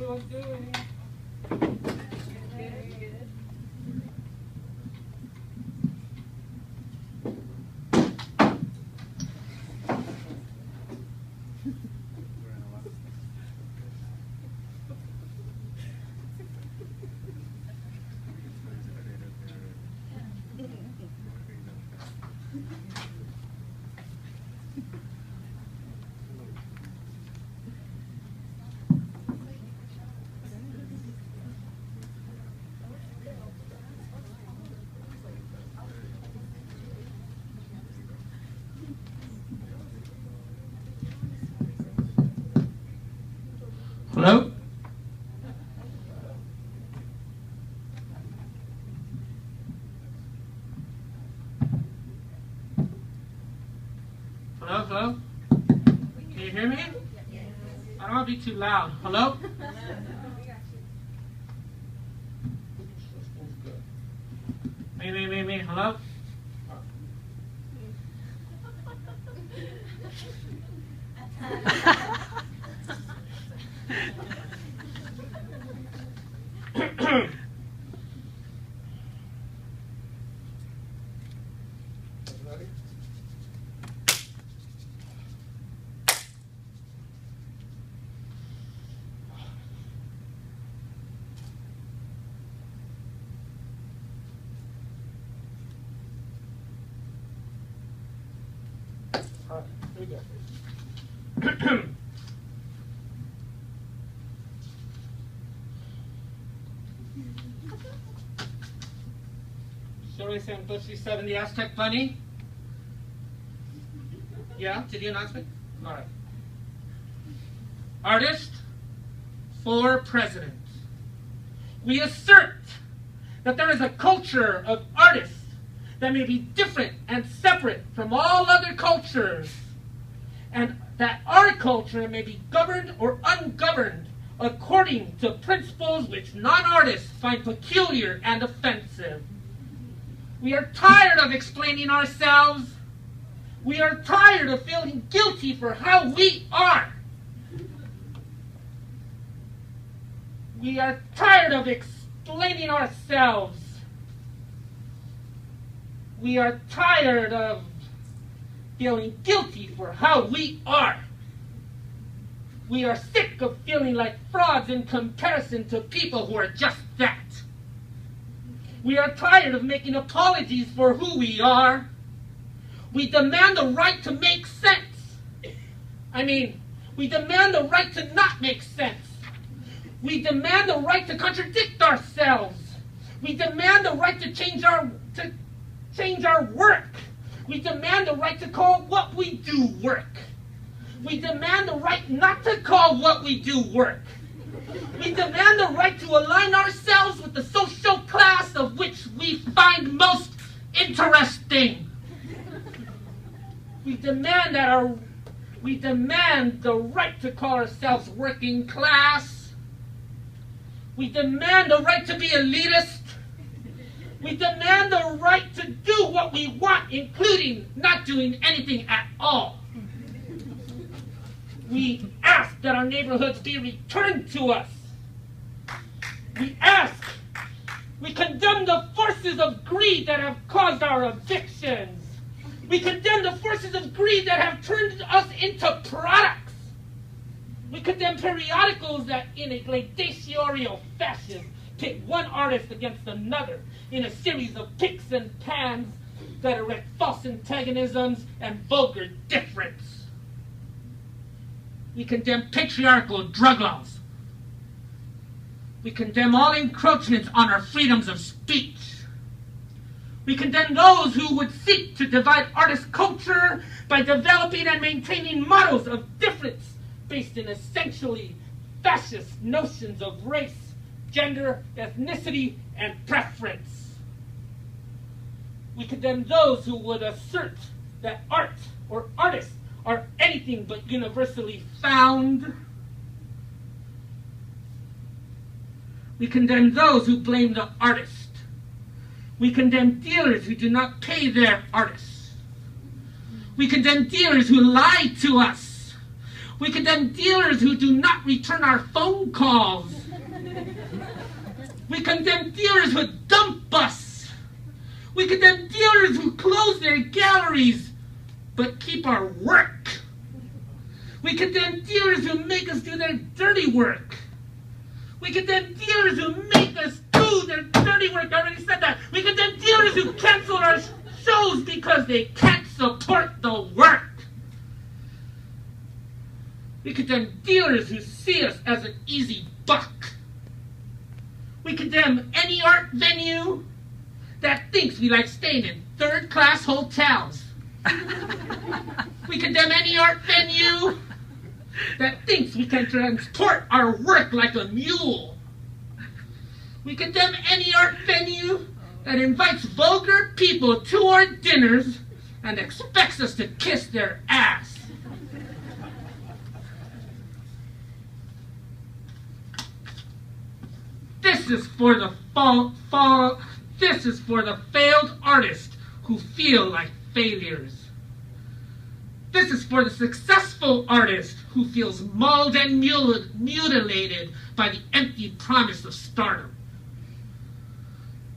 everyone's doing? Hello? Hello, hello? Can you hear me? I don't want to be too loud. Hello? Me, hello? Shall we say Tochtli 7, the Aztec bunny? Yeah, to the announcement? All right. Artist for president. We assert that there is a culture of artists that may be different and separate from all other cultures, and that our culture may be governed or ungoverned according to principles which non-artists find peculiar and offensive. We are tired of explaining ourselves. We are tired of feeling guilty for how we are. We are tired of explaining ourselves. We are tired of feeling guilty for how we are. We are sick of feeling like frauds in comparison to people who are just that. We are tired of making apologies for who we are. We demand the right to make sense. We demand the right to not make sense. We demand the right to contradict ourselves. We demand the right to change our work. We demand the right to call what we do work. We demand the right not to call what we do work. We demand the right to align ourselves with the social class of which we find most interesting. We demand the right to call ourselves working class. We demand the right to be elitist. We demand the right to do what we want, including not doing anything at all. We ask that our neighborhoods be returned to us. We condemn the forces of greed that have caused our evictions. We condemn the forces of greed that have turned us into products. We condemn periodicals that, in a gladiatorial fashion, pit one artist against another in a series of picks and pans that erect false antagonisms and vulgar difference. We condemn patriarchal drug laws. We condemn all encroachments on our freedoms of speech. We condemn those who would seek to divide artist culture by developing and maintaining models of difference based in essentially fascist notions of race, gender, ethnicity, and preference. We condemn those who would assert that art or artists are anything but universally found. We condemn those who blame the artist. We condemn dealers who do not pay their artists. We condemn dealers who lie to us. We condemn dealers who do not return our phone calls. We condemn dealers who dump us. We condemn dealers who close their galleries but keep our work. We condemn dealers who make us do their dirty work. We condemn dealers who make us do their dirty work. I already said that. We condemn dealers who cancel our shows because they can't support the work. We condemn dealers who see us as an easy buck. We condemn any art venue that thinks we like staying in third-class hotels. We condemn any art venue that thinks we can transport our work like a mule. We condemn any art venue that invites vulgar people to our dinners and expects us to kiss their ass. This is for the This is for the failed artists who feel like failures. This is for the successful artist who feels mauled and mutilated by the empty promise of stardom.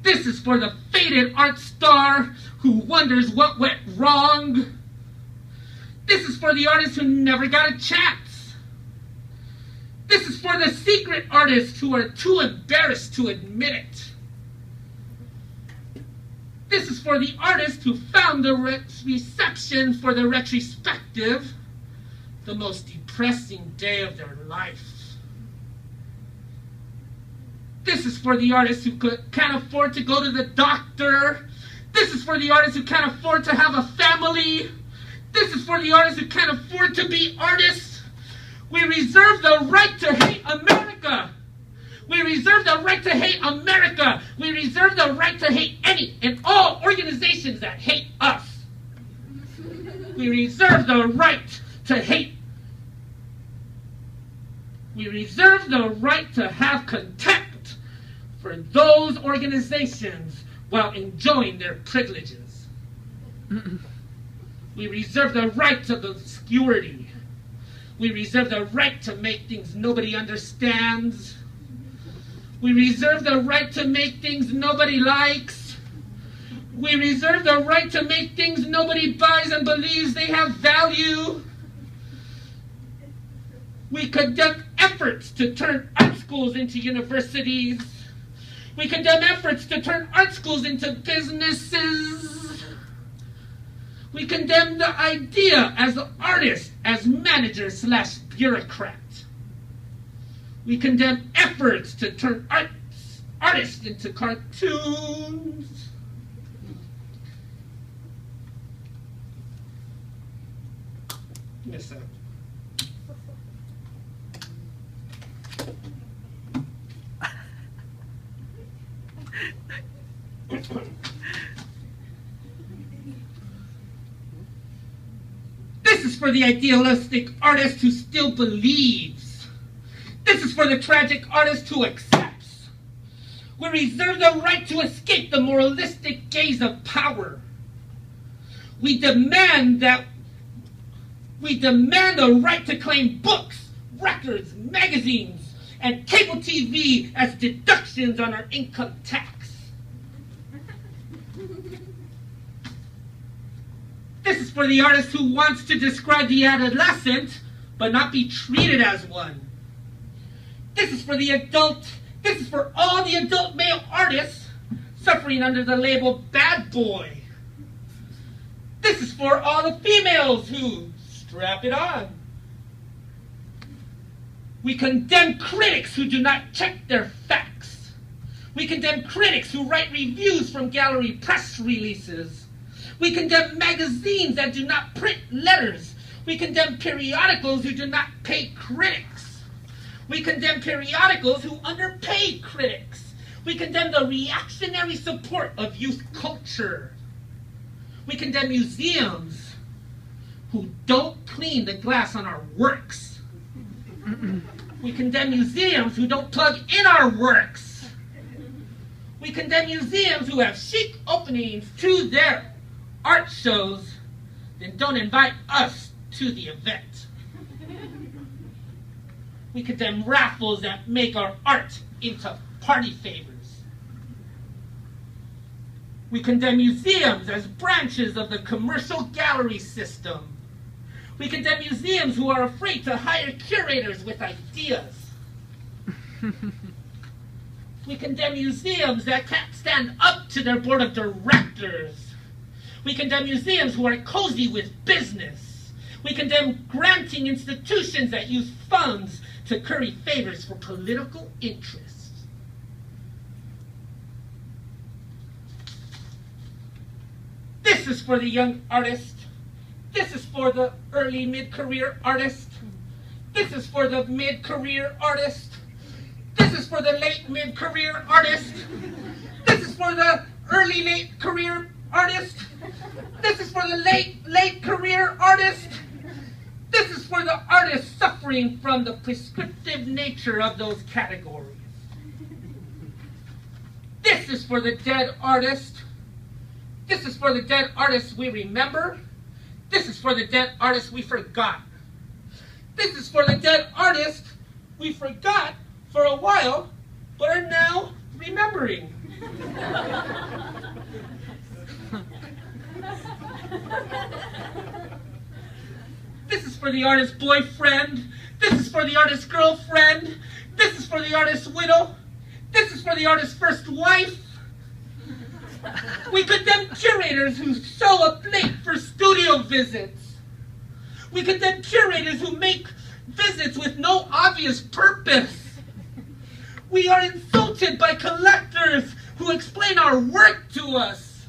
This is for the faded art star who wonders what went wrong. This is for the artist who never got a chance. This is for the secret artists who are too embarrassed to admit it. This is for the artists who found the reception for the retrospective the most depressing day of their life. This is for the artists who can't afford to go to the doctor. This is for the artists who can't afford to have a family. This is for the artists who can't afford to be artists. We reserve the right to hate America. We reserve the right to hate America. We reserve the right to hate any and all organizations that hate us. We reserve the right to hate. We reserve the right to have contempt for those organizations while enjoying their privileges. We reserve the right to obscurity. We reserve the right to make things nobody understands. We reserve the right to make things nobody likes. We reserve the right to make things nobody buys and believes they have value. We conduct efforts to turn art schools into universities. We condemn efforts to turn art schools into businesses. We condemn the idea as an artist, as manager/bureaucrat. We condemn efforts to turn artists into cartoons. Miss that. This is for the idealistic artist who still believes. This is for the tragic artist who accepts. We reserve the right to escape the moralistic gaze of power. We demand the right to claim books, records, magazines, and cable TV as deductions on our income tax. This is for the artist who wants to describe the adolescent, but not be treated as one. This is for all the adult male artists suffering under the label bad boy. This is for all the females who strap it on. We condemn critics who do not check their facts. We condemn critics who write reviews from gallery press releases. We condemn magazines that do not print letters. We condemn periodicals who do not pay critics. We condemn periodicals who underpay critics. We condemn the reactionary support of youth culture. We condemn museums who don't clean the glass on our works. We condemn museums who don't plug in our works. We condemn museums who have chic openings to their art shows, then don't invite us to the event. We condemn raffles that make our art into party favors. We condemn museums as branches of the commercial gallery system. We condemn museums who are afraid to hire curators with ideas. We condemn museums that can't stand up to their board of directors. We condemn museums who are cozy with business. We condemn granting institutions that use funds to curry favors for political interests. This is for the young artist. This is for the early mid-career artist. This is for the mid-career artist. This is for the late mid-career artist. This is for the early late career artist. This is for the late career artist. This is for the artist suffering from the prescriptive nature of those categories. This is for the dead artist. This is for the dead artists we remember. This is for the dead artists we forgot. This is for the dead artists we forgot for a while, but are now remembering. This is for the artist's boyfriend. This is for the artist's girlfriend. This is for the artist's widow. This is for the artist's first wife. We condemn curators who show up late for studio visits. We condemn curators who make visits with no obvious purpose. We are insulted by collectors who explain our work to us.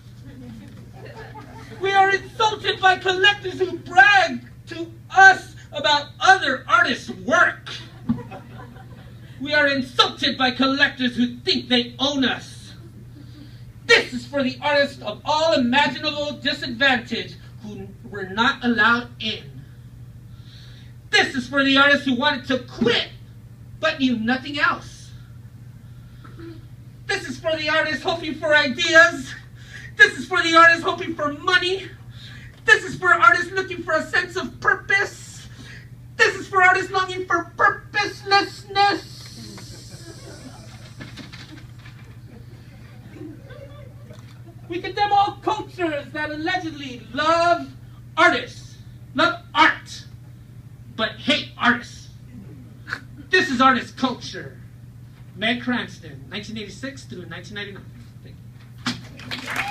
We are insulted by collectors who brag to us about other artists' work. We are insulted by collectors who think they own us. This is for the artists of all imaginable disadvantage who were not allowed in. This is for the artists who wanted to quit but knew nothing else. This is for the artists hoping for ideas. This is for the artists hoping for money. This is for artists looking for a sense of purpose. This is for artists longing for purposelessness. We condemn all cultures that allegedly love artists, love art, but hate artists. This is artist culture. Meg Cranston, 1986 through 1999. Thank you.